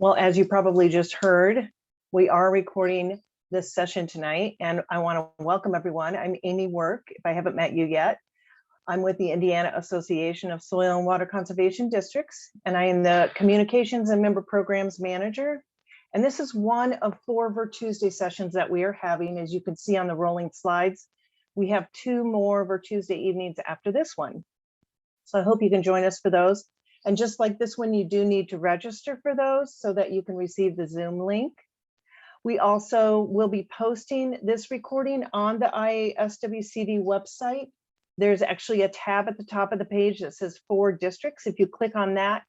Well, as you probably just heard, we are recording this session tonight, and I want to welcome everyone. I'm Amy Work, if I haven't met you yet. I'm with the Indiana Association of Soil and Water Conservation Districts, and I am the Communications and Member Programs Manager. And this is one of 4 VirTuesday sessions that we are having. As you can see on the rolling slides, we have 2 more VirTuesday evenings after this one. So I hope you can join us for those. And just like this one, you do need to register for those so that you can receive the Zoom link. We also will be posting this recording on the IASWCD website. There's actually a tab at the top of the page that says 4 districts. If you click on that,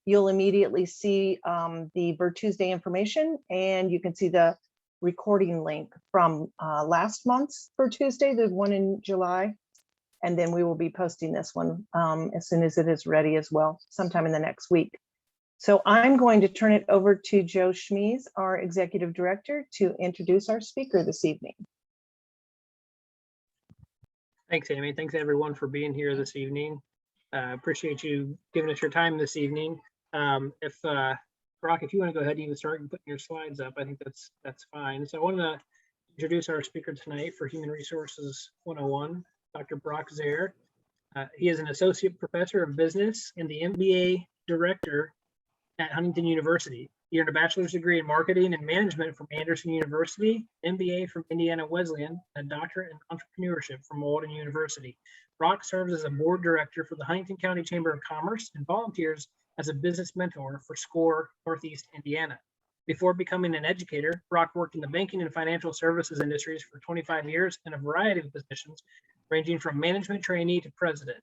you'll immediately see the VirTuesday information, and you can see the recording link from last month's VirTuesday, the one in July. And then we will be posting this one as soon as it is ready as well, sometime in the next week. So I'm going to turn it over to Joe Schmies, our Executive Director, to introduce our speaker this evening. Thanks, Amy. Thanks, everyone, for being here this evening. Appreciate you giving us your time this evening. Brock, if you want to go ahead and even start putting your slides up, I think that's fine. So I want to introduce our speaker tonight for Human Resources 101. Dr. Brock Zehr. He is an associate professor of business and the MBA director at Huntington University. He earned a bachelor's degree in marketing and management from Anderson University, MBA from Indiana Wesleyan, and a doctorate in entrepreneurship from Walden University. Brock serves as a board director for the Huntington County Chamber of Commerce and volunteers as a business mentor for SCORE Northeast Indiana. Before becoming an educator, Brock worked in the banking and financial services industries for 25 years in a variety of positions, ranging from management trainee to president.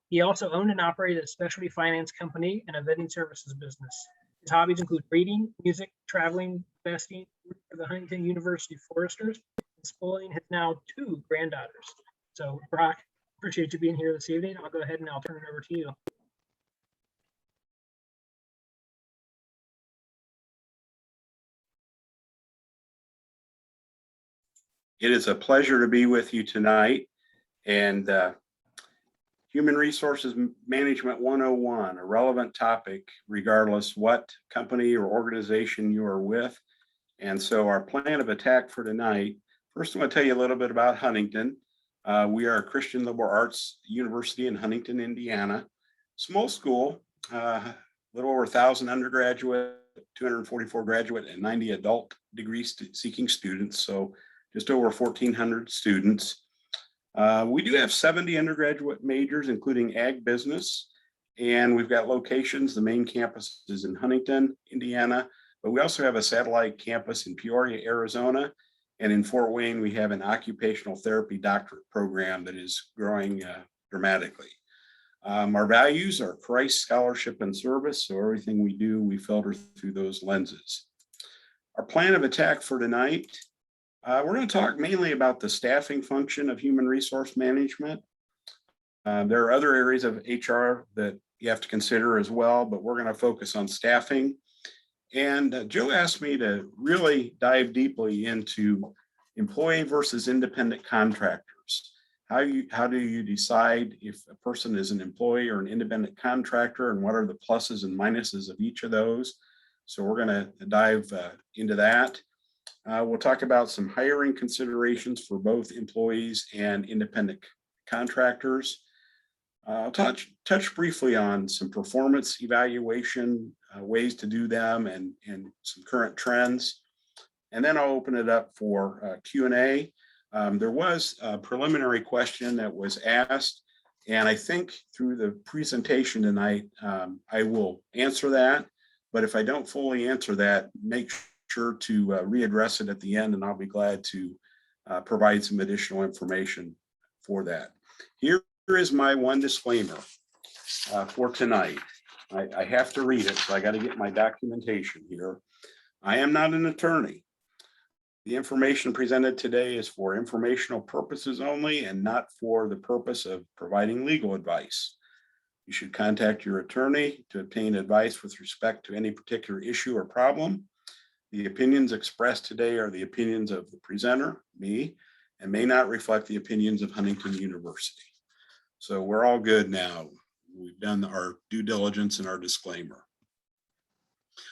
He also owned and operated a specialty finance company and a vetting services business. His hobbies include reading, music, traveling, investing for the Huntington University Foresters, and spoiling his now 2 granddaughters. So Brock, appreciate you being here this evening. I'll go ahead and I'll turn it over to you. It is a pleasure to be with you tonight. And Human Resources Management 101, a relevant topic regardless what company or organization you are with. And so our plan of attack for tonight, first I'm going to tell you a little bit about Huntington. We are a Christian liberal arts university in Huntington, Indiana. Small school, a little over 1,000 undergraduate, 244 graduate, and 90 adult degree seeking students. So just over 1,400 students. We do have 70 undergraduate majors, including ag business, and we've got locations. The main campus is in Huntington, Indiana, but we also have a satellite campus in Peoria, Arizona, and in Fort Wayne, we have an occupational therapy doctorate program that is growing dramatically. Our values are Christ, scholarship, and service, so everything we do, we filter through those lenses. Our plan of attack for tonight, we're going to talk mainly about the staffing function of human resource management. There are other areas of HR that you have to consider as well, but we're going to focus on staffing. And Joe asked me to really dive deeply into employee versus independent contractors. How do you decide if a person is an employee or an independent contractor, and what are the pluses and minuses of each of those? So we're going to dive into that. We'll talk about some hiring considerations for both employees and independent contractors. I'll touch briefly on some performance evaluation, ways to do them, and some current trends. And then I'll open it up for Q&A. There was a preliminary question that was asked, and I think through the presentation tonight, I will answer that. But if I don't fully answer that, make sure to readdress it at the end, and I'll be glad to provide some additional information for that. Here is my one disclaimer for tonight. I have to read it, so I got to get my documentation here. I am not an attorney. The information presented today is for informational purposes only and not for the purpose of providing legal advice. You should contact your attorney to obtain advice with respect to any particular issue or problem. The opinions expressed today are the opinions of the presenter, me, and may not reflect the opinions of Huntington University. So we're all good now. We've done our due diligence and our disclaimer.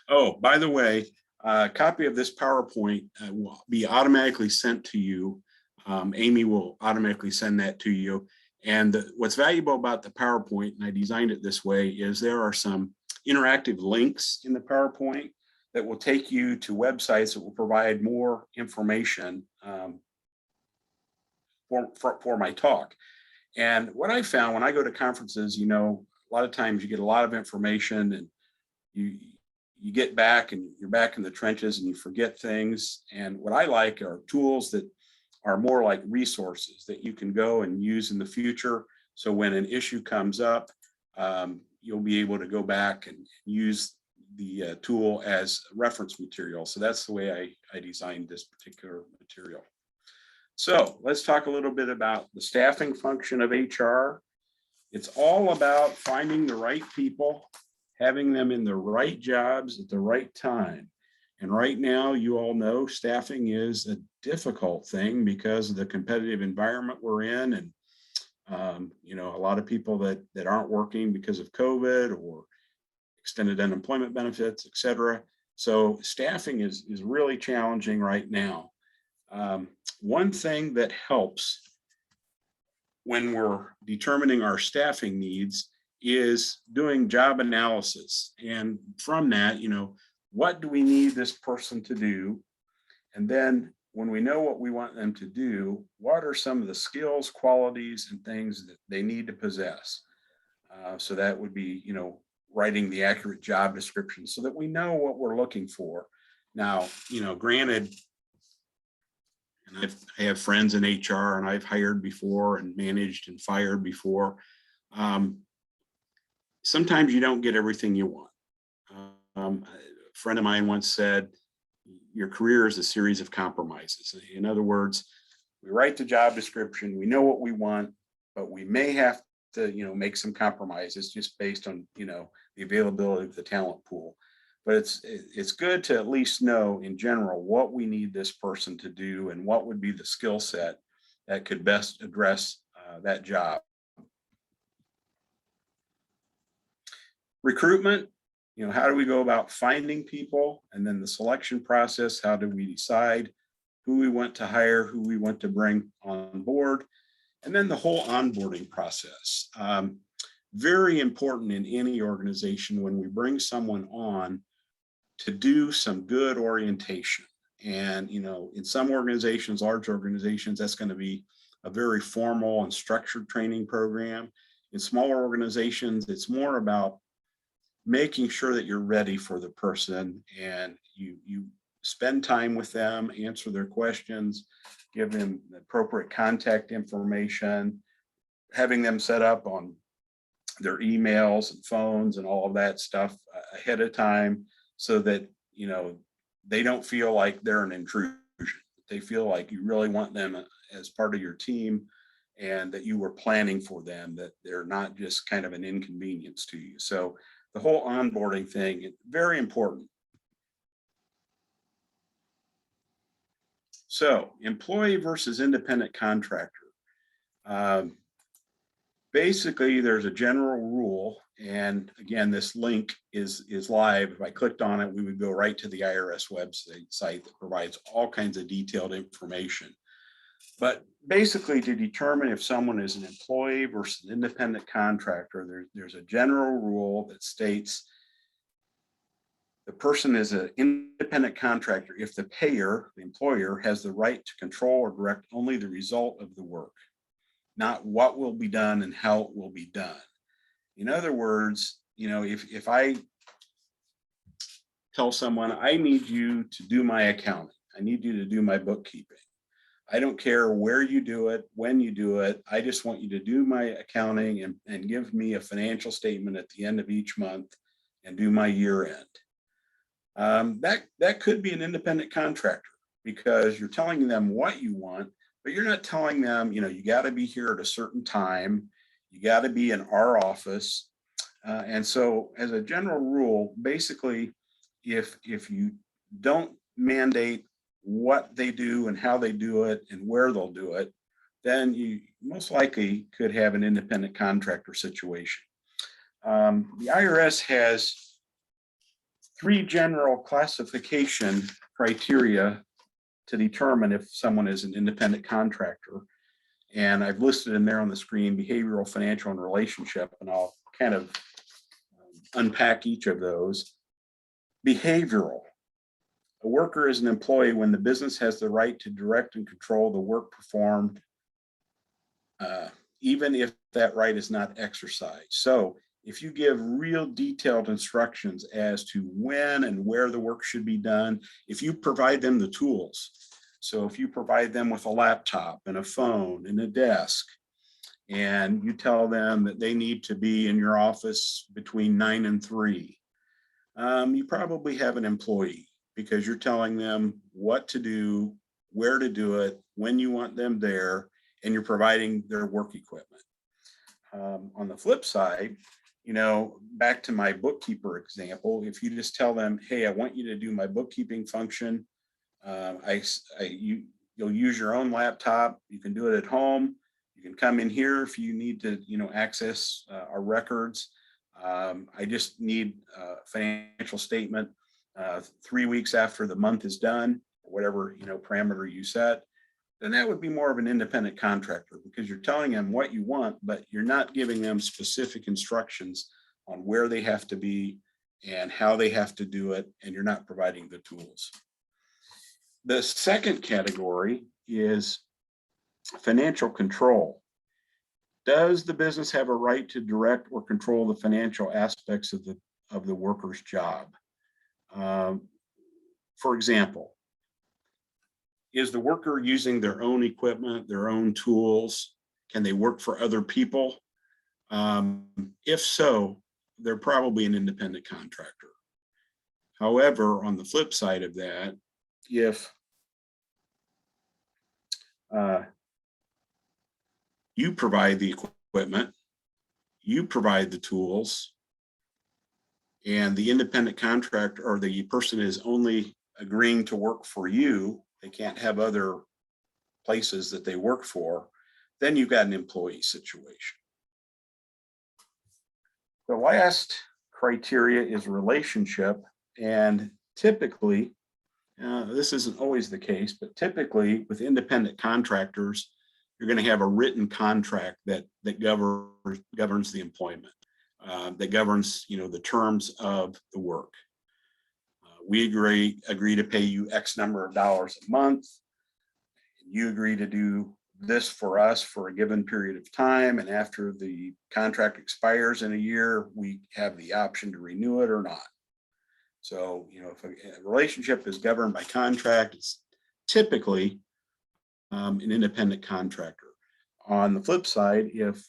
Oh, by the way, a copy of this PowerPoint will be automatically sent to you. Amy will automatically send that to you. And what's valuable about the PowerPoint, and I designed it this way, is there are some interactive links in the PowerPoint that will take you to websites that will provide more information for my talk. And what I found when I go to conferences, you know, a lot of times you get a lot of information and you get back and you're back in the trenches and you forget things. And what I like are tools that are more like resources that you can go and use in the future. So when an issue comes up, you'll be able to go back and use the tool as reference material. So that's the way I designed this particular material. So let's talk a little bit about the staffing function of HR. It's all about finding the right people, having them in the right jobs at the right time. And right now, you all know staffing is a difficult thing because of the competitive environment we're in. And, you know, a lot of people that aren't working because of COVID or extended unemployment benefits, et cetera. So staffing is really challenging right now. One thing that helps when we're determining our staffing needs is doing job analysis. And from that, you know, what do we need this person to do? And then when we know what we want them to do, what are some of the skills, qualities, and things that they need to possess? So that would be, you know, writing the accurate job description so that we know what we're looking for. Now, you know, granted, and I have friends in HR and I've hired before and managed and fired before. Sometimes you don't get everything you want. A friend of mine once said, your career is a series of compromises. In other words, we write the job description, we know what we want, but we may have to, you know, make some compromises just based on, you know, the availability of the talent pool. But it's good to at least know in general what we need this person to do and what would be the skill set that could best address that job. Recruitment, you know, how do we go about finding people? And then the selection process, how do we decide who we want to hire, who we want to bring on board? And then the whole onboarding process. Very important in any organization when we bring someone on to do some good orientation. And, you know, in some organizations, large organizations, that's going to be a very formal and structured training program. In smaller organizations, it's more about making sure that you're ready for the person and you spend time with them, answer their questions, give them the appropriate contact information, having them set up on their emails and phones and all of that stuff ahead of time so that, you know, they don't feel like they're an intrusion. They feel like you really want them as part of your team and that you were planning for them, that they're not just kind of an inconvenience to you. So the whole onboarding thing is very important. So employee versus independent contractor. Basically, there's a general rule. And again, this link is live. If I clicked on it, we would go right to the IRS website that provides all kinds of detailed information. But basically, to determine if someone is an employee versus an independent contractor, there's a general rule that states the person is an independent contractor if the payer, the employer, has the right to control or direct only the result of the work, not what will be done and how it will be done. In other words, you know, if I tell someone, I need you to do my accounting, I need you to do my bookkeeping, I don't care where you do it, when you do it, I just want you to do my accounting and give me a financial statement at the end of each month and do my year end. That could be an independent contractor because you're telling them what you want, but you're not telling them, you know, you got to be here at a certain time. You got to be in our office. And so as a general rule, basically, if you don't mandate what they do and how they do it and where they'll do it, then you most likely could have an independent contractor situation. The IRS has three general classification criteria to determine if someone is an independent contractor. And I've listed in there on the screen, behavioral, financial, and relationship, and I'll kind of unpack each of those. Behavioral. A worker is an employee when the business has the right to direct and control the work performed, even if that right is not exercised. So if you give real detailed instructions as to when and where the work should be done, if you provide them the tools, so if you provide them with a laptop and a phone and a desk, and you tell them that they need to be in your office between 9 and 3, you probably have an employee, because you're telling them what to do, where to do it, when you want them there, and you're providing their work equipment. On the flip side, back to my bookkeeper example, if you just tell them, hey, I want you to do my bookkeeping function, you'll use your own laptop, you can do it at home, you can come in here if you need to, access our records. I just need a financial statement 3 weeks after the month is done, whatever parameter you set. Then that would be more of an independent contractor, because you're telling them what you want, but you're not giving them specific instructions on where they have to be and how they have to do it, and you're not providing the tools. The second category is financial control. Does the business have a right to direct or control the financial aspects of the worker's job? For example, is the worker using their own equipment, their own tools? Can they work for other people? If so, they're probably an independent contractor. However, on the flip side of that, if you provide the equipment, you provide the tools, and the independent contractor or the person is only agreeing to work for you, they can't have other places that they work for, then you've got an employee situation. The last criteria is relationship, and typically, this isn't always the case, but typically with independent contractors, you're going to have a written contract that governs the employment, that governs the terms of the work. We agree to pay you X number of dollars a month. You agree to do this for us for a given period of time, and after the contract expires in a year, we have the option to renew it or not. So, if a relationship is governed by contract, it's typically an independent contractor. On the flip side, if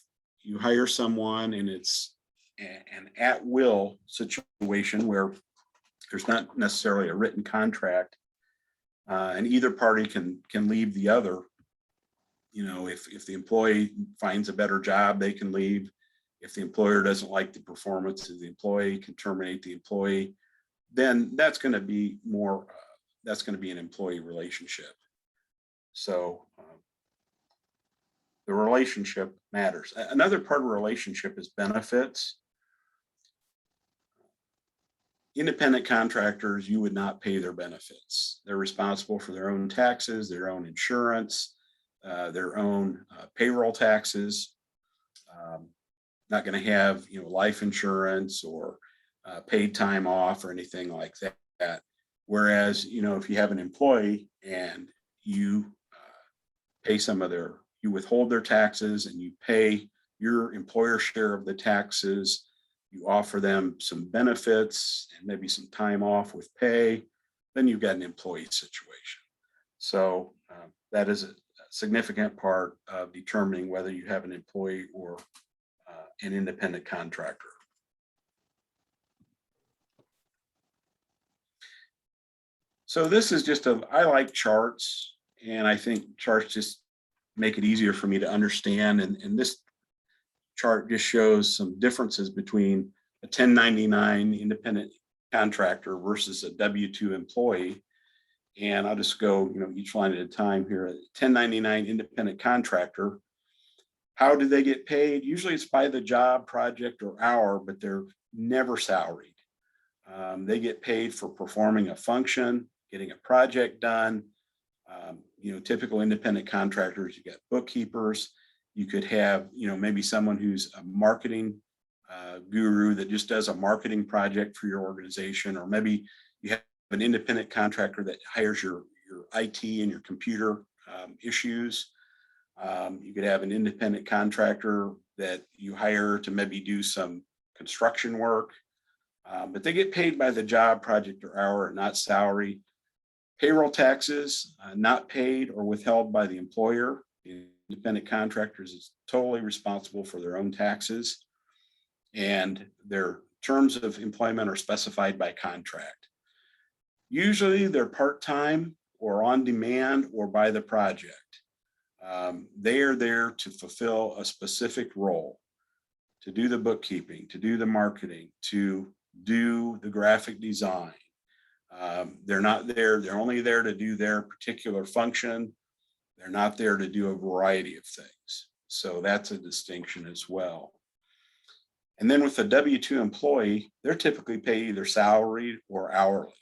you hire someone and it's an at-will situation where there's not necessarily a written contract, and either party can leave the other. If the employee finds a better job, they can leave. If the employer doesn't like the performance of the employee, can terminate the employee. Then that's going to be an employee relationship. So the relationship matters. Another part of a relationship is benefits. Independent contractors, you would not pay their benefits. They're responsible for their own taxes, their own insurance, their own payroll taxes. Not going to have life insurance or paid time off or anything like that. Whereas if you have an employee and you pay you withhold their taxes and you pay your employer share of the taxes, you offer them some benefits and maybe some time off with pay, then you've got an employee situation. So that is a significant part of determining whether you have an employee or an independent contractor. So this is I like charts, and I think charts just make it easier for me to understand. And this chart just shows some differences between a 1099 independent contractor versus a W-2 employee. And I'll just go, each line at a time here. 1099 independent contractor, how do they get paid? Usually it's by the job, project, or hour, but they're never salaried. They get paid for performing a function, getting a project done. Typical independent contractors, you got bookkeepers. You could have, maybe someone who's a marketing guru that just does a marketing project for your organization, or maybe you have an independent contractor that hires your IT and your computer issues. You could have an independent contractor that you hire to maybe do some construction work, but they get paid by the job, project, or hour, not salary. Payroll taxes not paid or withheld by the employer. The independent contractors is totally responsible for their own taxes, and their terms of employment are specified by contract. Usually they're part-time or on demand or by the project. They are there to fulfill a specific role, to do the bookkeeping, to do the marketing, to do the graphic design. They're not there, they're only there to do their particular function. They're not there to do a variety of things. So that's a distinction as well. And then with the W-2 employee, they're typically paid either salaried or hourly.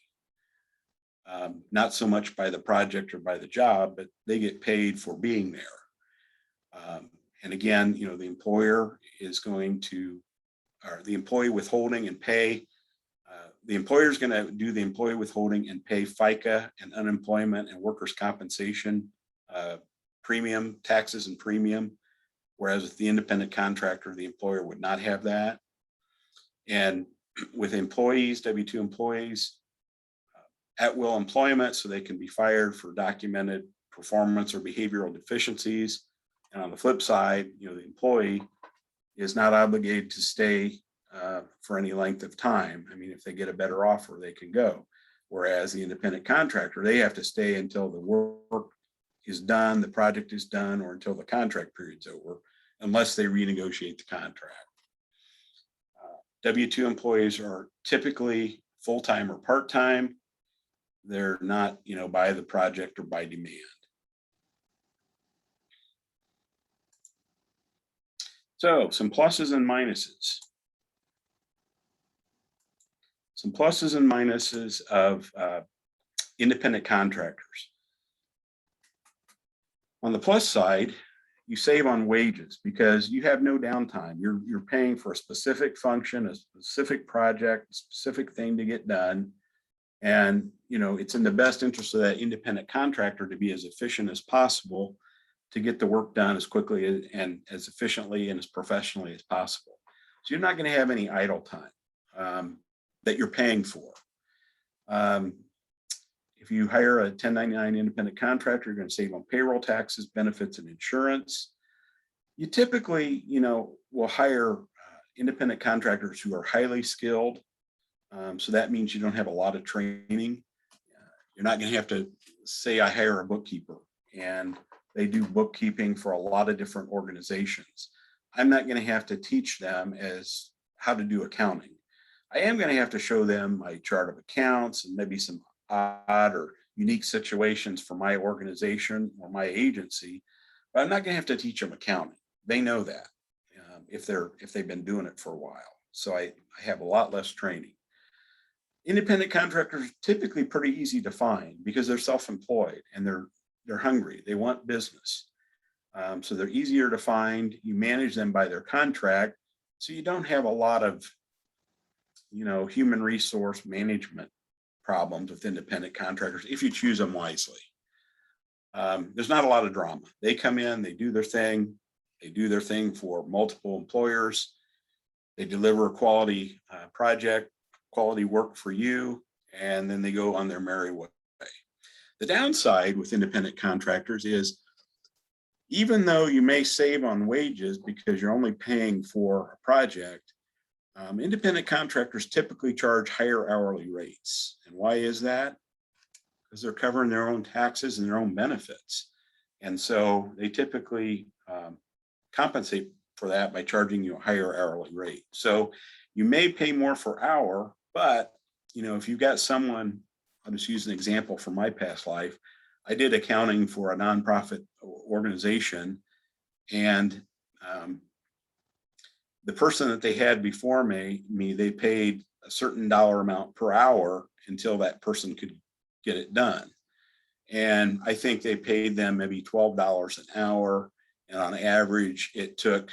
Not so much by the project or by the job, but they get paid for being there. And again, the employer is going to, or the employee withholding and pay. The employer is going to do the employee withholding and pay FICA and unemployment and workers' compensation premium, taxes and premium, whereas with the independent contractor, the employer would not have that. And with employees, W-2 employees, at-will employment, so they can be fired for documented performance or behavioral deficiencies. And on the flip side, the employee is not obligated to stay for any length of time. I mean, if they get a better offer, they can go. Whereas the independent contractor, they have to stay until the work is done, the project is done, or until the contract period's over, unless they renegotiate the contract. W-2 employees are typically full-time or part-time. They're not, by the project or by demand. So some pluses and minuses. Some pluses and minuses of independent contractors. On the plus side, you save on wages because you have no downtime. You're paying for a specific function, a specific project, a specific thing to get done. And, it's in the best interest of that independent contractor to be as efficient as possible to get the work done as quickly and as efficiently and as professionally as possible. So you're not going to have any idle time that you're paying for. If you hire a 1099 independent contractor, you're going to save on payroll taxes, benefits, and insurance. You typically, will hire independent contractors who are highly skilled. So that means you don't have a lot of training. You're not going to have to say, I hire a bookkeeper and they do bookkeeping for a lot of different organizations. I'm not going to have to teach them as how to do accounting. I am going to have to show them my chart of accounts and maybe some odd or unique situations for my organization or my agency, but I'm not going to have to teach them accounting. They know that if they've been doing it for a while. So I have a lot less training. Independent contractors are typically pretty easy to find because they're self-employed and they're hungry. They want business. So they're easier to find. You manage them by their contract. So you don't have a lot of, human resource management problems with independent contractors if you choose them wisely. There's not a lot of drama. They come in, they do their thing. They do their thing for multiple employers. They deliver a quality project, quality work for you, and then they go on their merry way. The downside with independent contractors is even though you may save on wages because you're only paying for a project, independent contractors typically charge higher hourly rates. And why is that? Because they're covering their own taxes and their own benefits. And so they typically compensate for that by charging you a higher hourly rate. So you may pay more per hour, but if you've got someone, I'll just use an example from my past life. I did accounting for a nonprofit organization, and the person that they had before me, they paid a certain dollar amount per hour until that person could get it done. And I think they paid them maybe $12 an hour. And on average, it took,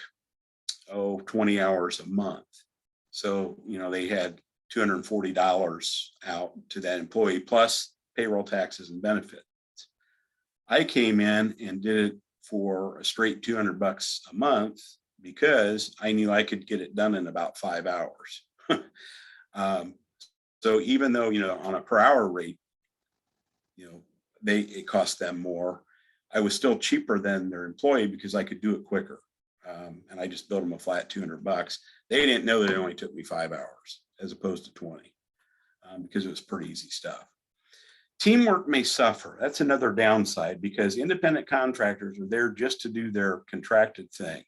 20 hours a month. So, they had $240 out to that employee plus payroll taxes and benefits. I came in and did it for a straight $200 a month because I knew I could get it done in about 5 hours. So even though, on a per hour rate, it cost them more, I was still cheaper than their employee because I could do it quicker. And I just billed them a flat $200. They didn't know that it only took me 5 hours as opposed to 20, because it was pretty easy stuff. Teamwork may suffer. That's another downside because independent contractors are there just to do their contracted thing.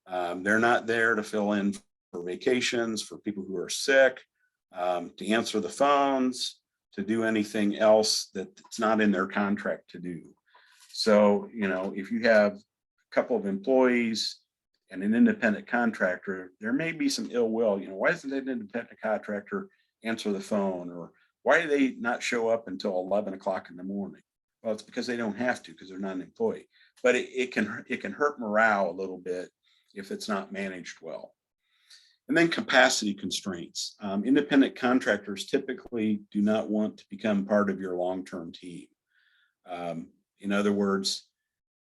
They're not there to fill in for vacations, for people who are sick, to answer the phones, to do anything else that's not in their contract to do. So, if you have a couple of employees and an independent contractor, there may be some ill will. Why doesn't an independent contractor answer the phone? Or why do they not show up until 11 o'clock in the morning? Well, it's because they don't have to, because they're not an employee. But it can hurt morale a little bit if it's not managed well. And then capacity constraints. Independent contractors typically do not want to become part of your long-term team. In other words,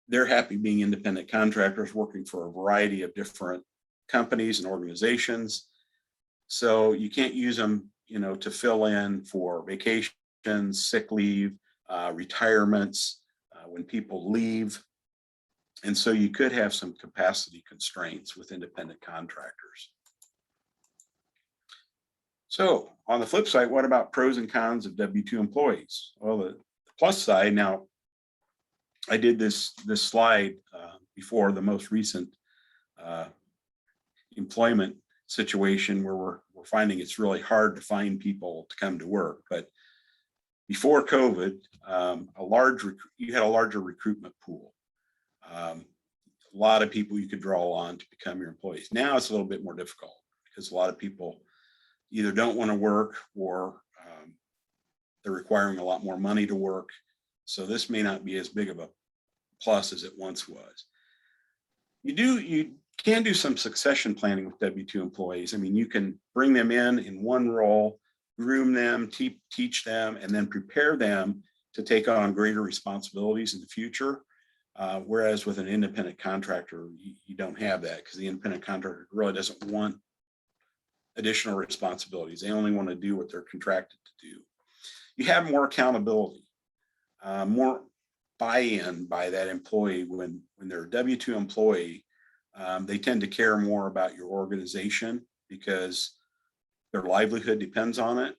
they're happy being independent contractors working for a variety of different companies and organizations. So you can't use them, to fill in for vacations, sick leave, retirements, when people leave. And so you could have some capacity constraints with independent contractors. So on the flip side, what about pros and cons of W-2 employees? Well, the plus side, now I did this slide before the most recent employment situation where we're finding it's really hard to find people to come to work. But before COVID, you had a larger recruitment pool. A lot of people you could draw on to become your employees. Now it's a little bit more difficult because a lot of people either don't want to work or they're requiring a lot more money to work. So this may not be as big of a plus as it once was. You can do some succession planning with W-2 employees. I mean, you can bring them in one role, groom them, teach them, and then prepare them to take on greater responsibilities in the future. Whereas with an independent contractor, you don't have that because the independent contractor really doesn't want additional responsibilities. They only want to do what they're contracted to do. You have more accountability, more buy-in by that employee when they're a W-2 employee. They tend to care more about your organization because their livelihood depends on it.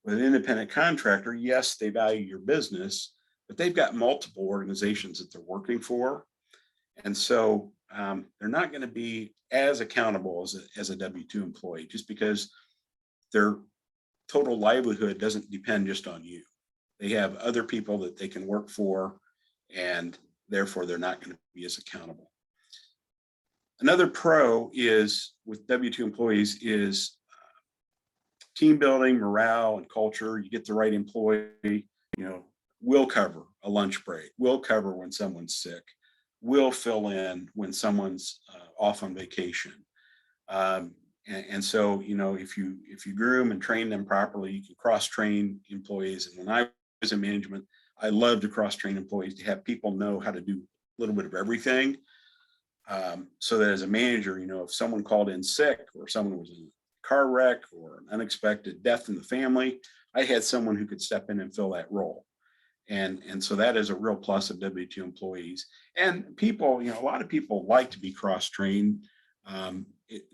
With an independent contractor, yes, they value your business, but they've got multiple organizations that they're working for. And so they're not going to be as accountable as a W-2 employee just because their total livelihood doesn't depend just on you. They have other people that they can work for, and therefore they're not going to be as accountable. Another pro is with W-2 employees is team building, morale, and culture. You get the right employee, will cover a lunch break, will cover when someone's sick, will fill in when someone's off on vacation. And so, if you groom and train them properly, you can cross-train employees. And when I was in management, I love to cross-train employees to have people know how to do a little bit of everything. So that as a manager, if someone called in sick or someone was in a car wreck or an unexpected death in the family, I had someone who could step in and fill that role. And so that is a real plus of W-2 employees. And people, a lot of people like to be cross-trained.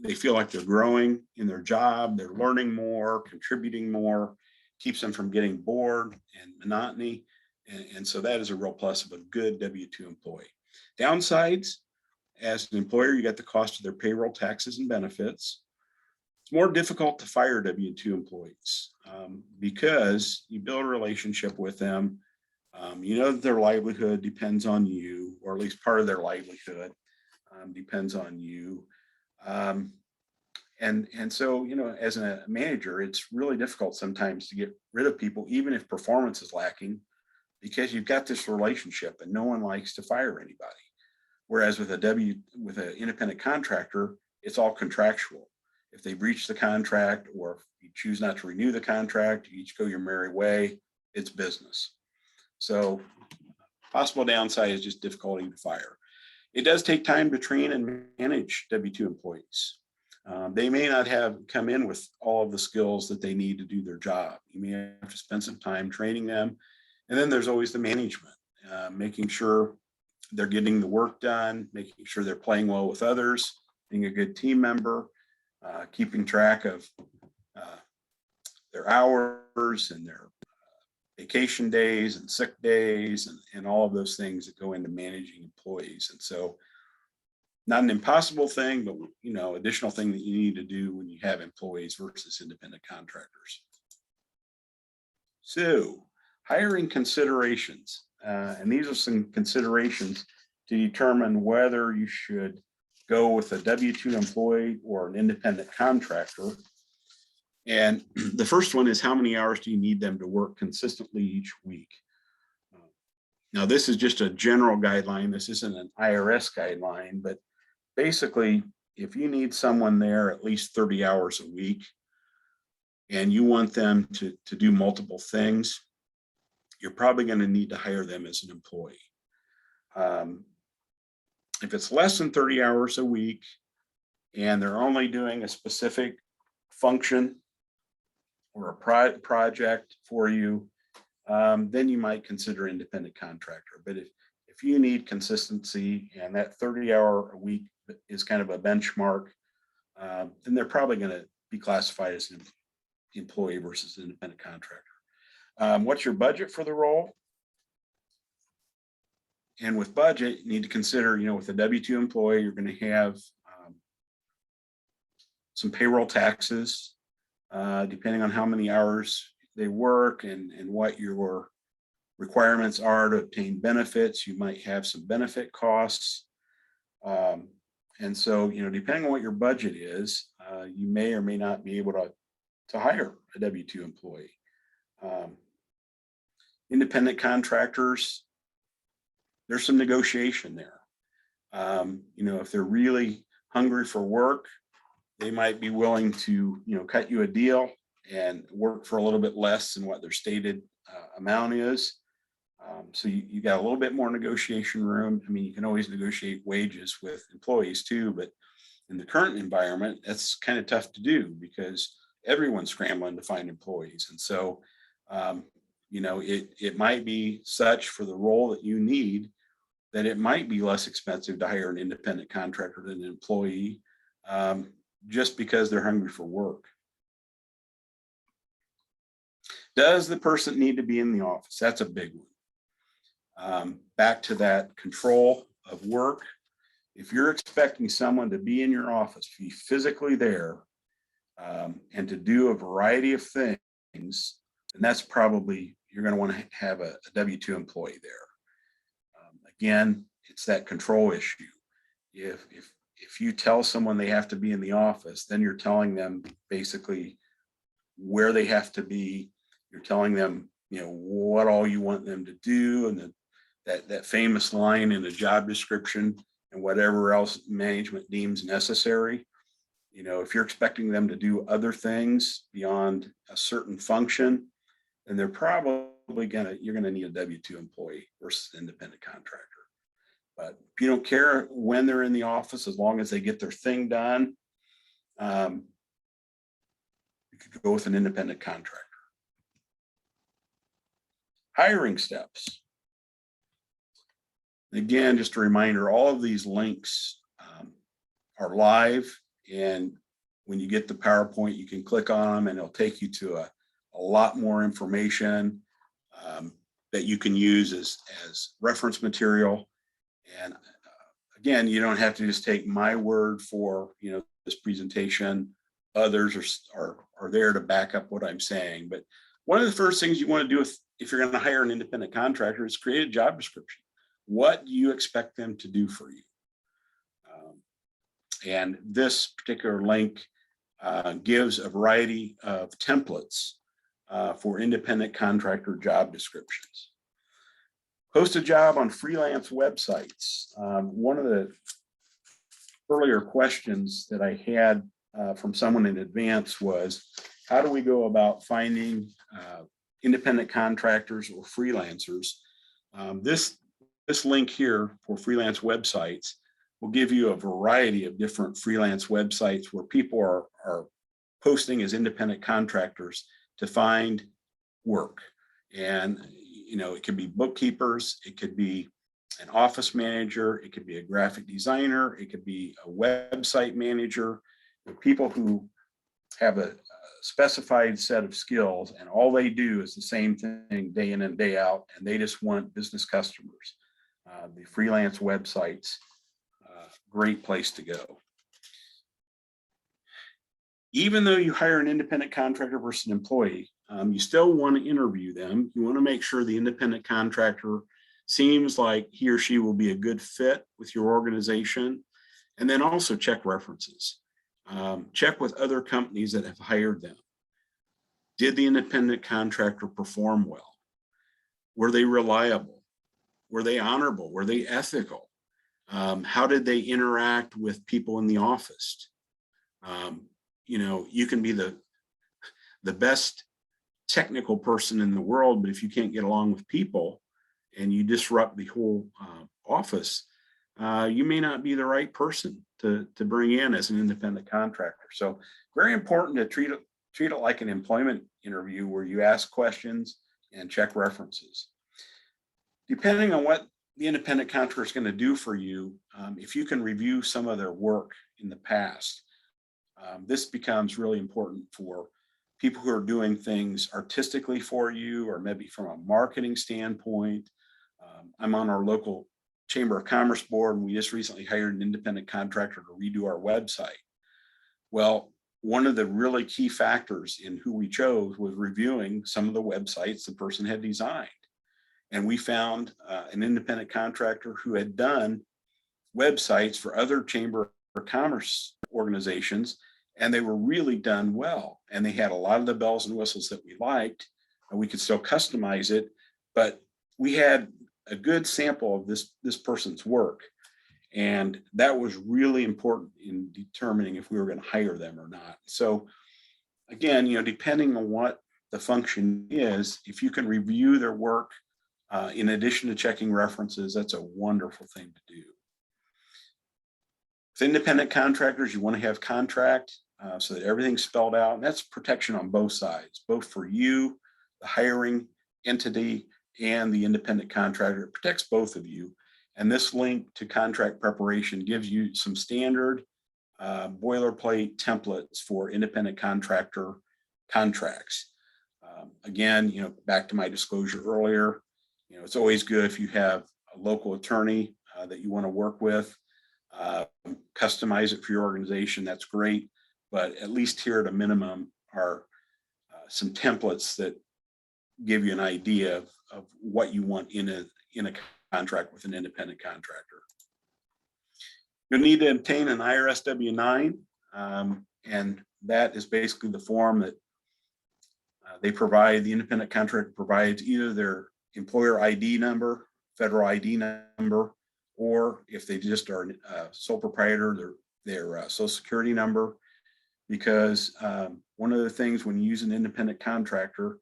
They feel like they're growing in their job, they're learning more, contributing more, keeps them from getting bored and monotony. And so that is a real plus of a good W-2 employee. Downsides, as an employer, you got the cost of their payroll taxes and benefits. It's more difficult to fire W-2 employees because you build a relationship with them. That their livelihood depends on you, or at least part of their livelihood depends on you. And so, as a manager, it's really difficult sometimes to get rid of people, even if performance is lacking, because you've got this relationship and no one likes to fire anybody. Whereas with an independent contractor, it's all contractual. If they breach the contract, or if you choose not to renew the contract, you each go your merry way, it's business. So possible downside is just difficulty to fire. It does take time to train and manage W-2 employees. They may not have come in with all of the skills that they need to do their job. You may have to spend some time training them. And then there's always the management, making sure they're getting the work done, making sure they're playing well with others, being a good team member, keeping track of their hours and their vacation days and sick days and all of those things that go into managing employees. And so not an impossible thing, but additional thing that you need to do when you have employees versus independent contractors. So hiring considerations, and these are some considerations to determine whether you should go with a W-2 employee or an independent contractor. And the first one is, how many hours do you need them to work consistently each week? Now, this is just a general guideline. This isn't an IRS guideline, but basically, if you need someone there at least 30 hours a week and you want them to do multiple things, you're probably going to need to hire them as an employee. If it's less than 30 hours a week and they're only doing a specific function or a project for you, then you might consider independent contractor. But if you need consistency and that 30-hour a week is kind of a benchmark, then they're probably going to be classified as an employee versus independent contractor. What's your budget for the role? And with budget, you need to consider, with a W-2 employee, you're going to have some payroll taxes, depending on how many hours they work and what your requirements are to obtain benefits. You might have some benefit costs. And so, depending on what your budget is, you may or may not be able to hire a W-2 employee. Independent contractors, there's some negotiation there. If they're really hungry for work, they might be willing to, cut you a deal and work for a little bit less than what their stated amount is. So you got a little bit more negotiation room. I mean, you can always negotiate wages with employees too, but in the current environment, that's kind of tough to do because everyone's scrambling to find employees. And so, it might be such for the role that you need that it might be less expensive to hire an independent contractor than an employee, just because they're hungry for work. Does the person need to be in the office? That's a big one. Back to that control of work. If you're expecting someone to be in your office, to be physically there, and to do a variety of things, then that's probably, you're going to want to have a W-2 employee there. Again, it's that control issue. If you tell someone they have to be in the office, then you're telling them basically where they have to be. You're telling them, what all you want them to do, and that famous line in the job description and whatever else management deems necessary. If you're expecting them to do other things beyond a certain function, then they're probably you're gonna need a W-2 employee versus an independent contractor. But if you don't care when they're in the office, as long as they get their thing done, you could go with an independent contractor. Hiring steps. Again, just a reminder, all of these links are live, and when you get the PowerPoint, you can click on them and it'll take you to a lot more information that you can use as reference material. And again, you don't have to just take my word for this presentation. Others are there to back up what I'm saying. But one of the first things you want to do if you're going to hire an independent contractor is create a job description. What do you expect them to do for you? And this particular link gives a variety of templates for independent contractor job descriptions. Post a job on freelance websites. One of the earlier questions that I had from someone in advance was, how do we go about finding independent contractors or freelancers? This link here for freelance websites will give you a variety of different freelance websites where people are posting as independent contractors to find work. And, you know, it could be bookkeepers, it could be an office manager, it could be a graphic designer, it could be a website manager, people who have a specified set of skills and all they do is the same thing day in and day out, and they just want business customers. The freelance websites, great place to go. Even though you hire an independent contractor versus an employee, you still want to interview them. You want to make sure the independent contractor seems like he or she will be a good fit with your organization. And then also check references. Check with other companies that have hired them. Did the independent contractor perform well? Were they reliable? Were they honorable? Were they ethical? How did they interact with people in the office? You know, you can be the best technical person in the world, but if you can't get along with people and you disrupt the whole office, you may not be the right person to bring in as an independent contractor. So very important to treat it like an employment interview where you ask questions and check references. Depending on what the independent contractor is going to do for you, if you can review some of their work in the past, this becomes really important for people who are doing things artistically for you, or maybe from a marketing standpoint. I'm on our local Chamber of Commerce board, and we just recently hired an independent contractor to redo our website. Well, one of the really key factors in who we chose was reviewing some of the websites the person had designed. And we found an independent contractor who had done websites for other Chamber of Commerce organizations, and they were really done well. And they had a lot of the bells and whistles that we liked, and we could still customize it, but we had a good sample of this person's work. And that was really important in determining if we were going to hire them or not. So again, you know, depending on what the function is, if you can review their work in addition to checking references, that's a wonderful thing to do. With independent contractors, you want to have contract so that everything's spelled out, and that's protection on both sides, both for you, the hiring entity, and the independent contractor. It protects both of you. And this link to contract preparation gives you some standard boilerplate templates for independent contractor contracts. Again, you know, back to my disclosure earlier, you know, it's always good if you have a local attorney that you want to work with, customize it for your organization. That's great. But at least here at a minimum are some templates that give you an idea of what you want in a contract with an independent contractor. You'll need to obtain an IRS W-9, and that is basically the form that they provide. The independent contractor provides either their employer ID number, federal ID number, or if they just are a sole proprietor, their social security number. Because one of the things when you use an independent contractor,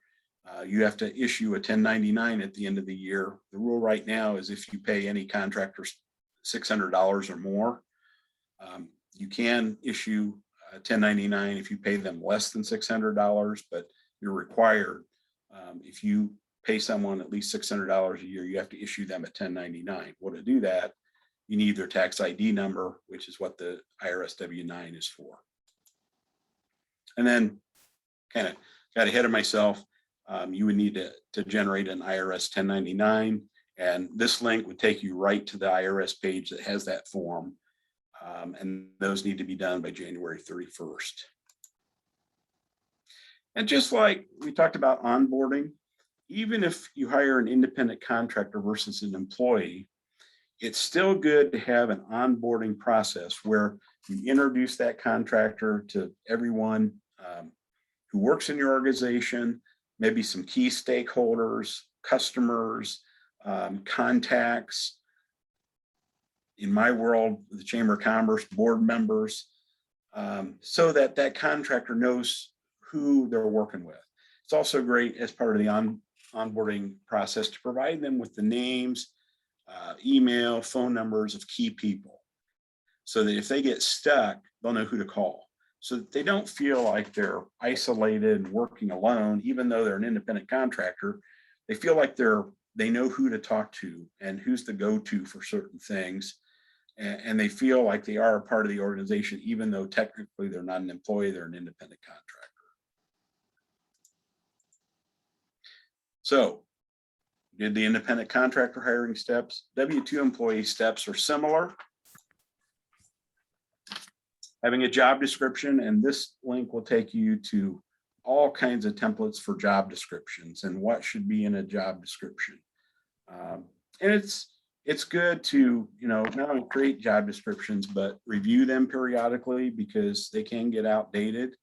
you have to issue a 1099 at the end of the year. The rule right now is if you pay any contractors $600 or more, you can issue a 1099 if you pay them less than $600, but you're required, if you pay someone at least $600 a year, you have to issue them a 1099. Well, to do that, you need their tax ID number, which is what the IRS W-9 is for. And then kind of got ahead of myself. You would need to generate an IRS 1099, and this link would take you right to the IRS page that has that form, and those need to be done by January 31st. And just like we talked about onboarding, even if you hire an independent contractor versus an employee, it's still good to have an onboarding process where you introduce that contractor to everyone who works in your organization, maybe some key stakeholders, customers, contacts. In my world, the Chamber of Commerce, board members, so that that contractor knows who they're working with. It's also great as part of the onboarding process to provide them with the names, email, phone numbers of key people, so that if they get stuck, they'll know who to call, so that they don't feel like they're isolated and working alone. Even though they're an independent contractor, they feel like they know who to talk to and who's the go-to for certain things. And they feel like they are a part of the organization, even though technically they're not an employee, they're an independent contractor. So, did the independent contractor hiring steps. W-2 employee steps are similar. Having a job description, and this link will take you to all kinds of templates for job descriptions and what should be in a job description. And it's good to, not only create job descriptions, but review them periodically because they can get outdated.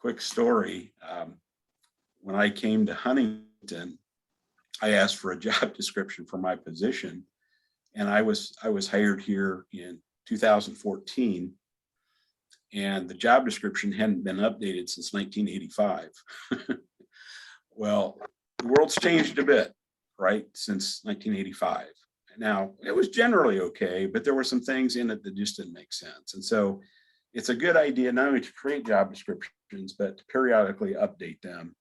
Quick story. When I came to Huntington, I asked for a job description for my position, and I was hired here in 2014, and the job description hadn't been updated since 1985. Well, the world's changed a bit, right, since 1985. Now, it was generally okay, but there were some things in it that just didn't make sense. And so it's a good idea not only to create job descriptions, but to periodically update them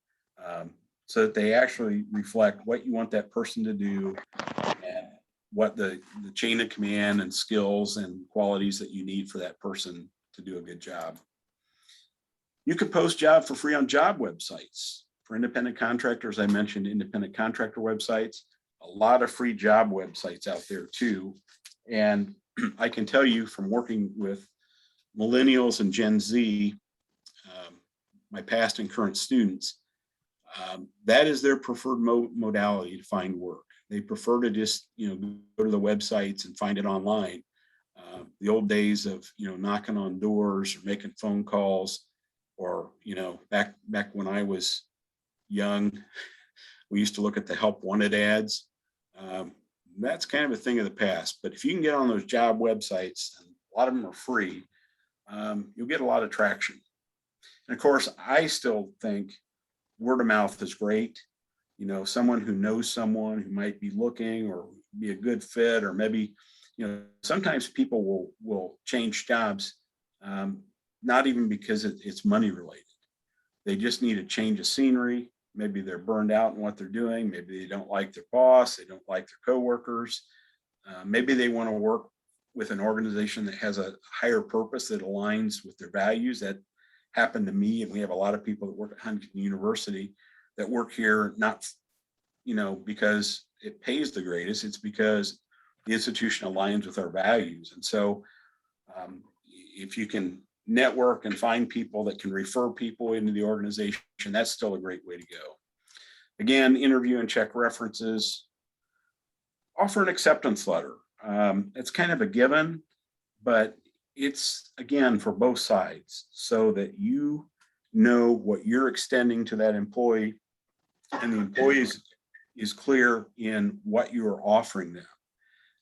so that they actually reflect what you want that person to do and what the chain of command and skills and qualities that you need for that person to do a good job. You can post jobs for free on job websites. For independent contractors, I mentioned independent contractor websites, a lot of free job websites out there too. And I can tell you from working with millennials and Gen Z, my past and current students, that is their preferred modality to find work. They prefer to just, go to the websites and find it online. The old days of, knocking on doors or making phone calls, or, back when I was young, we used to look at the help wanted ads. That's kind of a thing of the past. But if you can get on those job websites, and a lot of them are free, you'll get a lot of traction. And of course, I still think word of mouth is great. Someone who knows someone who might be looking or be a good fit, or maybe, sometimes people will change jobs, not even because it's money related. They just need a change of scenery. Maybe they're burned out in what they're doing. Maybe they don't like their boss. They don't like their coworkers. Maybe they want to work with an organization that has a higher purpose that aligns with their values. That happened to me, and we have a lot of people that work at Huntington University that work here, not, because it pays the greatest. It's because the institution aligns with our values. And so if you can network and find people that can refer people into the organization, that's still a great way to go. Again, interview and check references. Offer an acceptance letter. It's kind of a given, but it's, again, for both sides, so that you know what you're extending to that employee, and the employee is clear in what you are offering them.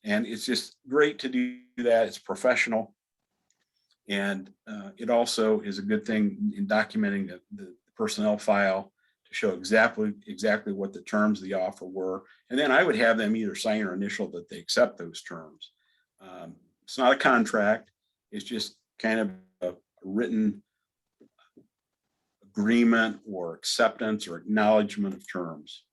And it's just great to do that. It's professional. And it also is a good thing in documenting the personnel file to show exactly what the terms of the offer were. And then I would have them either sign or initial that they accept those terms. It's not a contract. It's just kind of a written agreement or acceptance or acknowledgement of terms.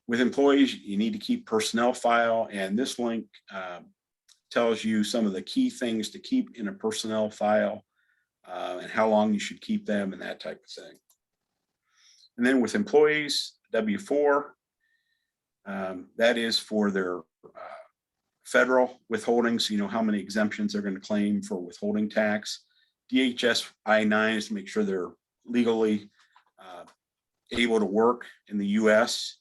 With employees, you need to keep personnel file, and this link tells you some of the key things to keep in a personnel file and how long you should keep them and that type of thing. And then with employees, W-4, that is for their federal withholdings, how many exemptions they're going to claim for withholding tax. DHS I-9 is to make sure they're legally able to work in the US.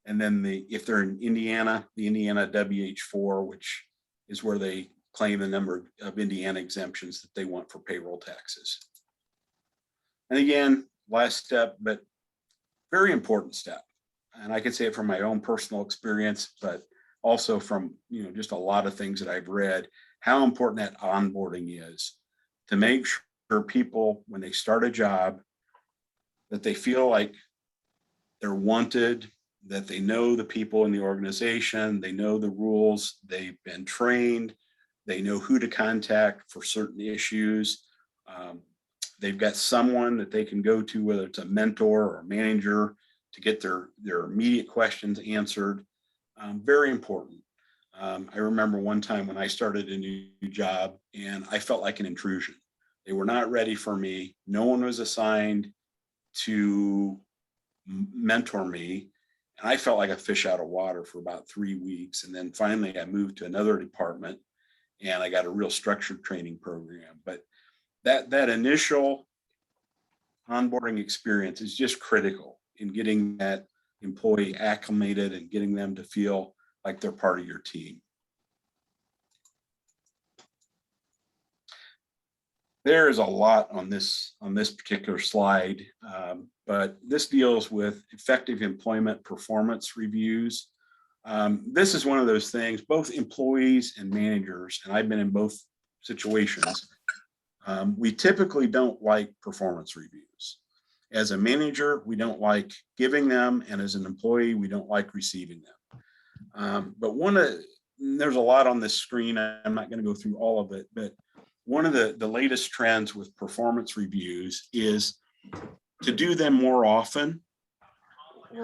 And then if they're in Indiana, the Indiana WH-4, which is where they claim the number of Indiana exemptions that they want for payroll taxes. And again, last step, but very important step. And I can say it from my own personal experience, but also from, just a lot of things that I've read, how important that onboarding is to make sure people, when they start a job, that they feel like they're wanted, that they know the people in the organization, they know the rules, they've been trained, they know who to contact for certain issues. They've got someone that they can go to, whether it's a mentor or a manager, to get their immediate questions answered. Very important. I remember one time when I started a new job and I felt like an intrusion. They were not ready for me. No one was assigned to mentor me. And I felt like a fish out of water for about 3 weeks. And then finally I moved to another department and I got a real structured training program. But that initial onboarding experience is just critical in getting that employee acclimated and getting them to feel like they're part of your team. There is a lot on this particular slide, but this deals with effective employment performance reviews. This is one of those things, both employees and managers, and I've been in both situations. We typically don't like performance reviews. As a manager, we don't like giving them, and as an employee, we don't like receiving them. But there's a lot on this screen. I'm not going to go through all of it, but one of the latest trends with performance reviews is to do them more often,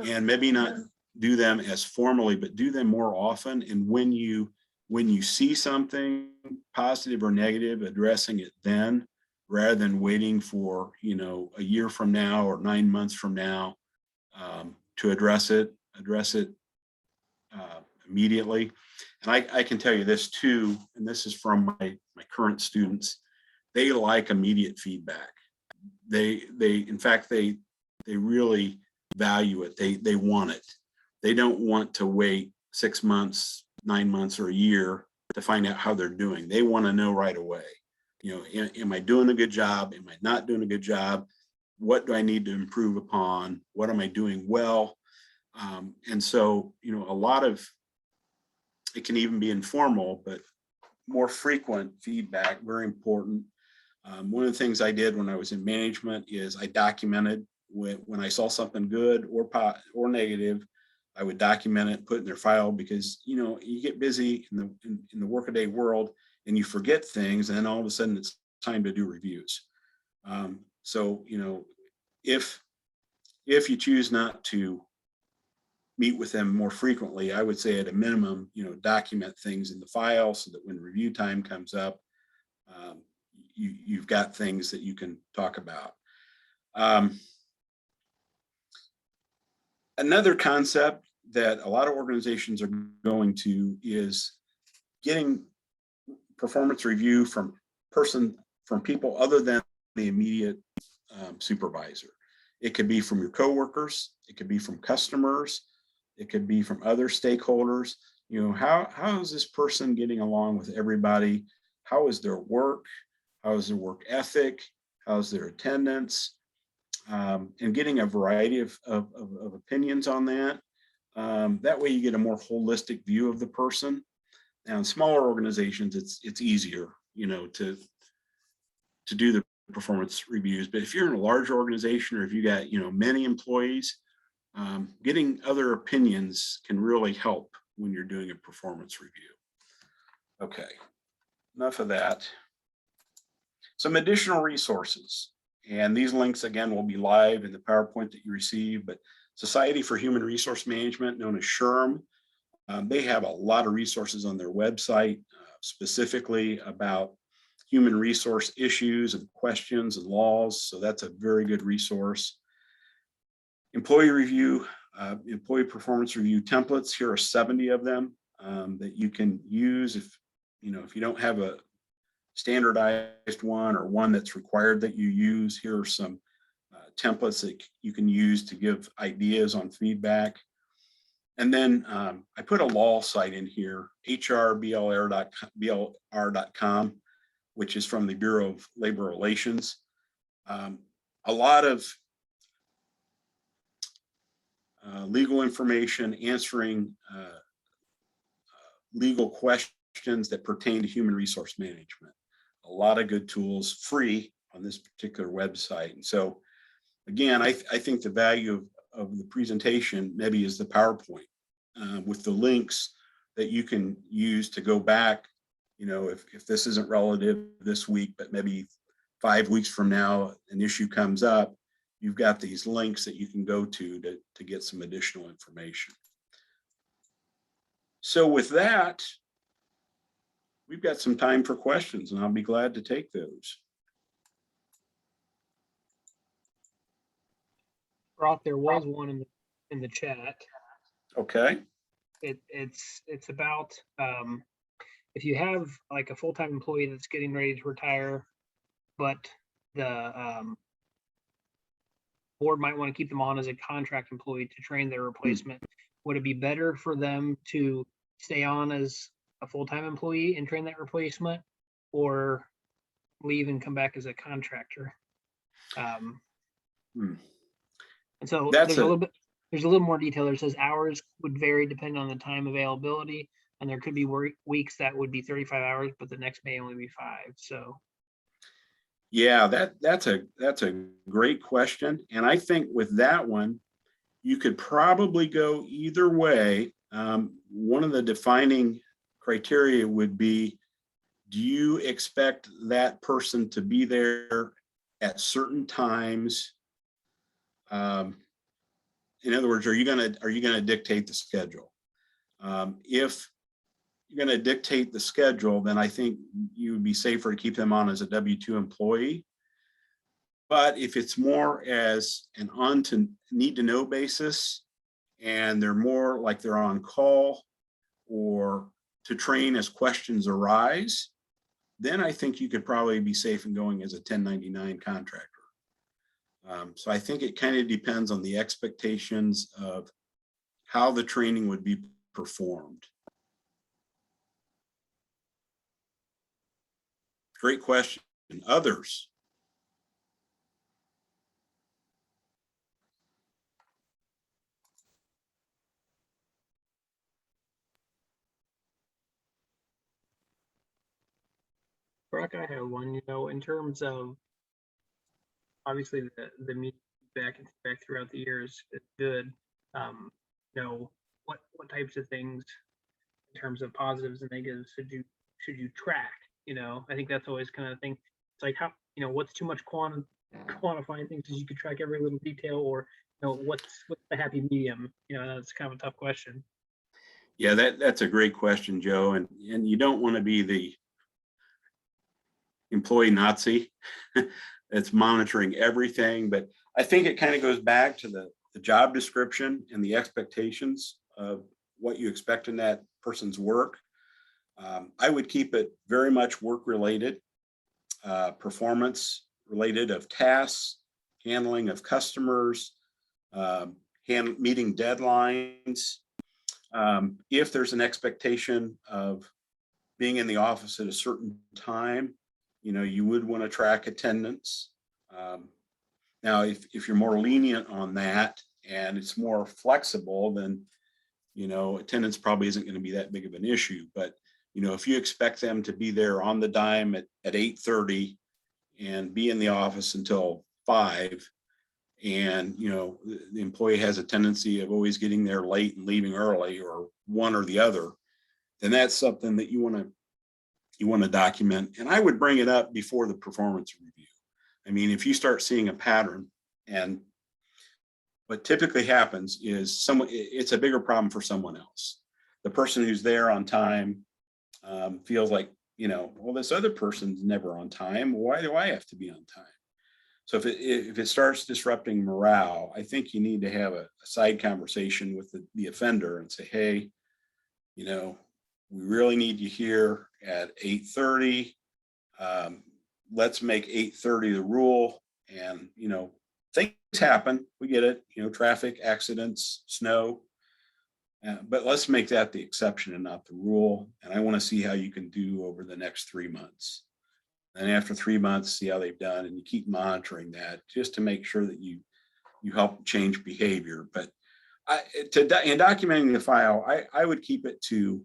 and maybe not do them as formally, but do them more often. And when you see something positive or negative, addressing it then, rather than waiting for, a year from now or 9 months from now to address it immediately. And I can tell you this too, and this is from my current students, they like immediate feedback. In fact, they really value it. They want it. They don't want to wait 6 months, 9 months, or a year to find out how they're doing. They want to know right away. Am I doing a good job? Am I not doing a good job? What do I need to improve upon? What am I doing well? And so, a lot of it can even be informal, but more frequent feedback, very important. One of the things I did when I was in management is I documented when I saw something good or negative. I would document it, put it in their file, because you get busy in the workaday world and you forget things, and then all of a sudden it's time to do reviews. So if you choose not to meet with them more frequently, I would say at a minimum, document things in the file so that when review time comes up, you've got things that you can talk about. Another concept that a lot of organizations are going to is getting performance review from people other than the immediate supervisor. It could be from your coworkers, it could be from customers, it could be from other stakeholders. How is this person getting along with everybody? How is their work? How is their work ethic? How's their attendance? And getting a variety of opinions on that. That way you get a more holistic view of the person. Now in smaller organizations, it's easier, to do the performance reviews. But if you're in a large organization, or if you got, many employees, getting other opinions can really help when you're doing a performance review. Okay, enough of that. Some additional resources. And these links, again, will be live in the PowerPoint that you receive, but Society for Human Resource Management, known as SHRM, they have a lot of resources on their website, specifically about human resource issues and questions and laws. So that's a very good resource. Employee review, employee performance review templates. Here are 70 of them that you can use if you don't have a standardized one or one that's required that you use. Here are some templates that you can use to give ideas on feedback. And then I put a law site in here, hrblr.com, which is from the Bureau of Labor Relations. A lot of legal information, answering legal questions that pertain to human resource management. A lot of good tools, free, on this particular website. And so, again, I think the value of the presentation maybe is the PowerPoint with the links that you can use to go back. If this isn't relative this week, but maybe 5 weeks from now, an issue comes up, you've got these links that you can go to get some additional information. So with that, we've got some time for questions, and I'll be glad to take those. Brock, there was one in the chat. Okay. It's about if you have like a full-time employee that's getting ready to retire, but the board might want to keep them on as a contract employee to train their replacement. Would it be better for them to stay on as a full-time employee and train that replacement, or leave and come back as a contractor? And so there's a little more detail. There says hours would vary depending on the time availability, and there could be weeks that would be 35 hours, but the next may only be 5. So yeah, that's a great question. And I think with that one, you could probably go either way. One of the defining criteria would be, do you expect that person to be there at certain times? In other words, are you gonna dictate the schedule? If you're gonna dictate the schedule, then I think you would be safer to keep them on as a W-2 employee. But if it's more as an need to know basis, and they're more like they're on call or to train as questions arise, then I think you could probably be safe in going as a 1099 contractor. So I think it kind of depends on the expectations of how the training would be performed. Great question. Others? Brock, I have one, in terms of, obviously the meeting back throughout the years is good. What types of things in terms of positives and negatives should you track? I think that's always kind of the thing. It's like, how, what's too much quantifying things, because you could track every little detail, or what's the happy medium? That's kind of a tough question. Yeah, that's a great question, Joe. And you don't want to be the employee Nazi that's monitoring everything, but I think it kind of goes back to the job description and the expectations of what you expect in that person's work. I would keep it very much work related, performance related, of tasks, handling of customers, meeting deadlines. If there's an expectation of being in the office at a certain time, you would want to track attendance. Now, if you're more lenient on that and it's more flexible, then, attendance probably isn't going to be that big of an issue. But, if you expect them to be there on the dime at 8:30 and be in the office until 5, and, the employee has a tendency of always getting there late and leaving early, or one or the other, then that's something that you want to document. And I would bring it up before the performance review. I mean, if you start seeing a pattern, and what typically happens is it's a bigger problem for someone else. The person who's there on time feels like, well, this other person's never on time. Why do I have to be on time? So if it starts disrupting morale, I think you need to have a side conversation with the offender and say, hey, we really need you here at 8:30. Let's make 8:30 the rule. And, things happen. We get it, traffic, accidents, snow. But let's make that the exception and not the rule. And I want to see how you can do over the next 3 months. And after 3 months, see how they've done, and you keep monitoring that just to make sure that you help change behavior. But in documenting the file, I would keep it to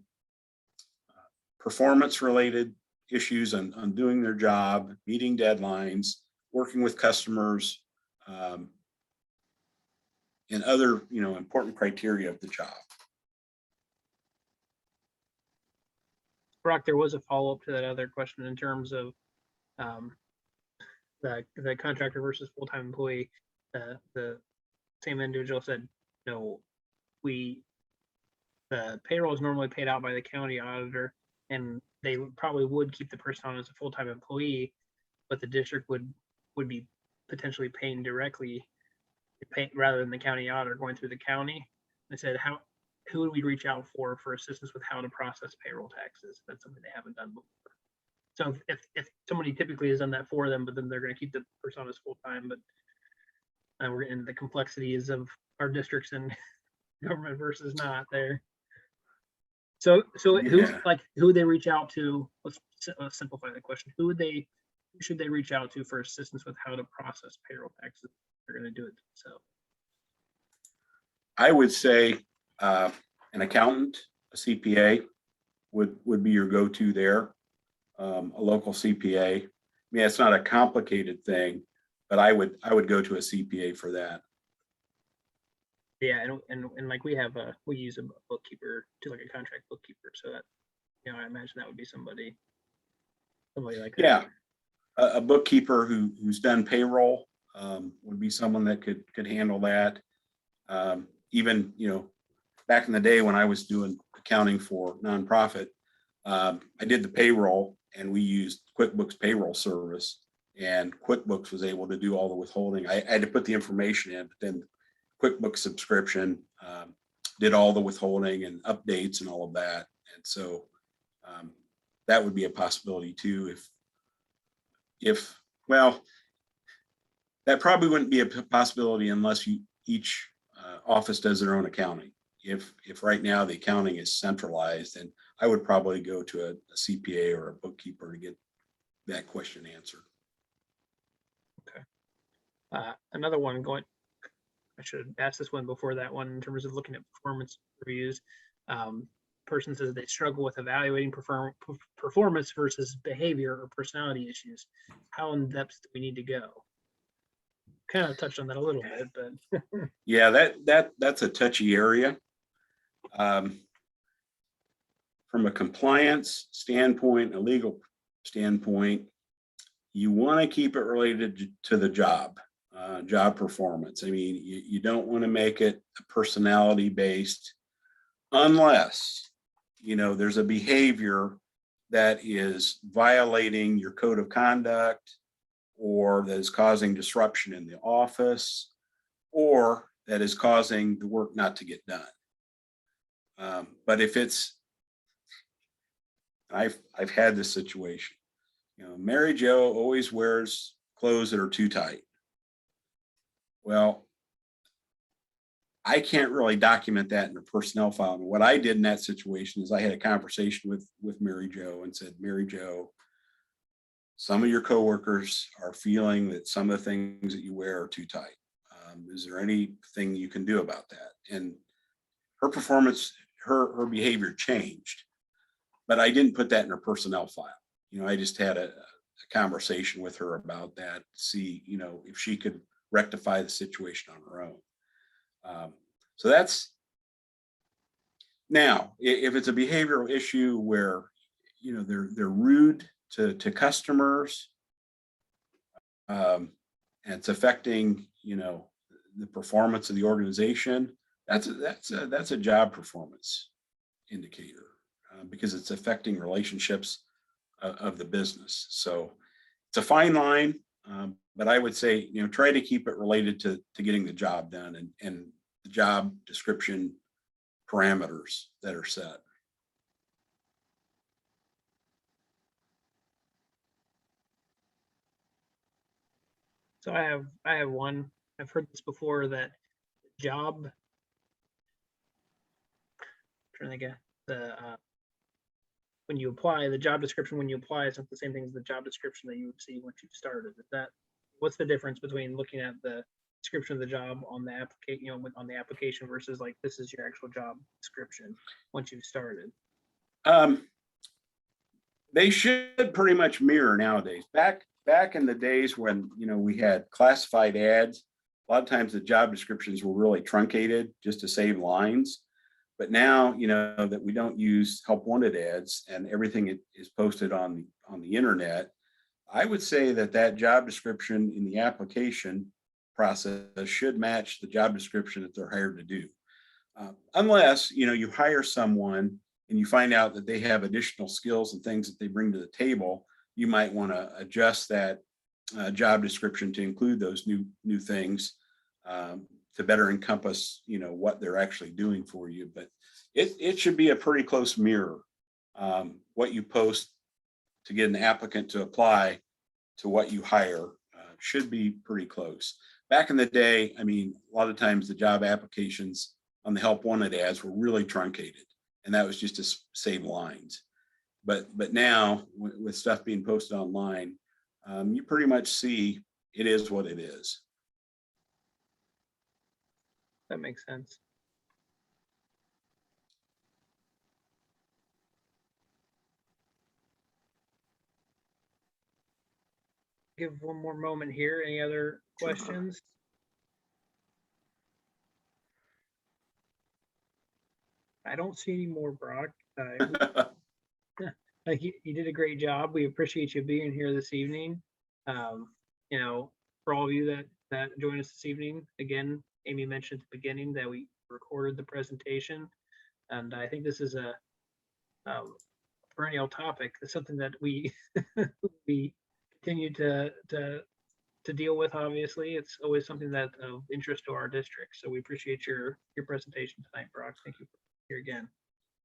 performance related issues on doing their job, meeting deadlines, working with customers, and other important criteria of the job. Brock, there was a follow-up to that other question in terms of the contractor versus full-time employee. The same individual said, no, the payroll is normally paid out by the county auditor, and they probably would keep the person on as a full-time employee, but the district would be potentially paying directly rather than the county auditor going through the county. I said, who would we reach out for assistance with how to process payroll taxes? That's something they haven't done before. So if somebody typically has done that for them, but then they're going to keep the person as full-time, but we're in the complexities of our districts and government versus not there. So Yeah. who would they reach out to? Let's simplify the question. Who should they reach out to for assistance with how to process payroll taxes? They're going to do it themselves. I would say an accountant, a CPA would be your go-to there. A local CPA. I mean, it's not a complicated thing, but I would go to a CPA for that. Yeah, and like we use a bookkeeper to like a contract bookkeeper, so that I imagine that would be somebody like that. Yeah, a bookkeeper who's done payroll would be someone that could handle that. Even back in the day when I was doing accounting for nonprofit, I did the payroll, and we used QuickBooks payroll service, and QuickBooks was able to do all the withholding. I had to put the information in, but then QuickBooks subscription did all the withholding and updates and all of that. And so that would be a possibility too. Well, that probably wouldn't be a possibility unless each office does their own accounting. If right now the accounting is centralized, then I would probably go to a CPA or a bookkeeper to get that question answered. Okay. Another one I should have asked this one before that one in terms of looking at performance reviews. Person says they struggle with evaluating performance versus behavior or personality issues. How in depth do we need to go? Kind of touched on that a little bit, but yeah, that's a touchy area. From a compliance standpoint, a legal standpoint, you want to keep it related to the job performance. I mean, you don't want to make it a personality based, unless there's a behavior that is violating your code of conduct, or that is causing disruption in the office, or that is causing the work not to get done. But if I've had this situation, Mary Jo always wears clothes that are too tight. Well, I can't really document that in a personnel file. And what I did in that situation is I had a conversation with Mary Jo and said, Mary Jo, some of your coworkers are feeling that some of the things that you wear are too tight. Is there anything you can do about that? And her performance, her behavior changed, but I didn't put that in her personnel file. I just had a conversation with her about that, to see, if she could rectify the situation on her own. So that's, now, if it's a behavioral issue where, they're rude to customers, and it's affecting, the performance of the organization, that's a job performance indicator, because it's affecting relationships of the business. So it's a fine line, but I would say, try to keep it related to getting the job done and the job description parameters that are set. so I have one. I've heard this before, that job description, I guess, when you apply, the job description when you apply is not the same thing as the job description that you would see once you started. What's the difference between looking at the description of the job on the application, on the application versus like this is your actual job description once you've started? They should pretty much mirror nowadays. Back in the days when, we had classified ads, a lot of times the job descriptions were really truncated just to save lines. But now, that we don't use help wanted ads and everything is posted on the internet, I would say that job description in the application process should match the job description that they're hired to do. Unless, you hire someone and you find out that they have additional skills and things that they bring to the table, you might want to adjust that job description to include those new things to better encompass, what they're actually doing for you. But it should be a pretty close mirror. What you post to get an applicant to apply to what you hire should be pretty close. Back in the day, a lot of times the job applications on the help wanted ads were really truncated, and that was just to save lines. But now with stuff being posted online, you pretty much see it is what it is. That makes sense. Give one more moment here. Any other questions? I don't see any more, Brock. Like you did a great job. We appreciate you being here this evening. For all of you that joined us this evening, again, Amy mentioned at the beginning that we recorded the presentation, and I think this is a perennial topic. It's something that we we continue to deal with. Obviously, it's always something that's of interest to our district. So we appreciate your presentation tonight, Brock. Thank you here again.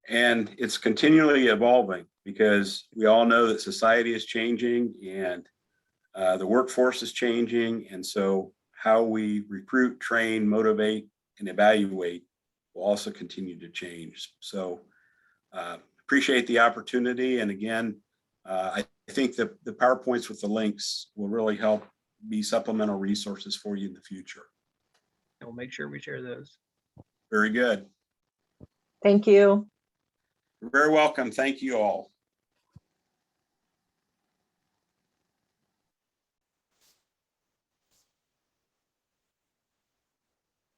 And it's continually evolving because we all know that society is changing and the workforce is changing. And so how we recruit, train, motivate, and evaluate will also continue to change. So appreciate the opportunity. And again, I think that the PowerPoints with the links will really help be supplemental resources for you in the future. And we'll make sure we share those. Very good. Thank you. You're very welcome. Thank you all.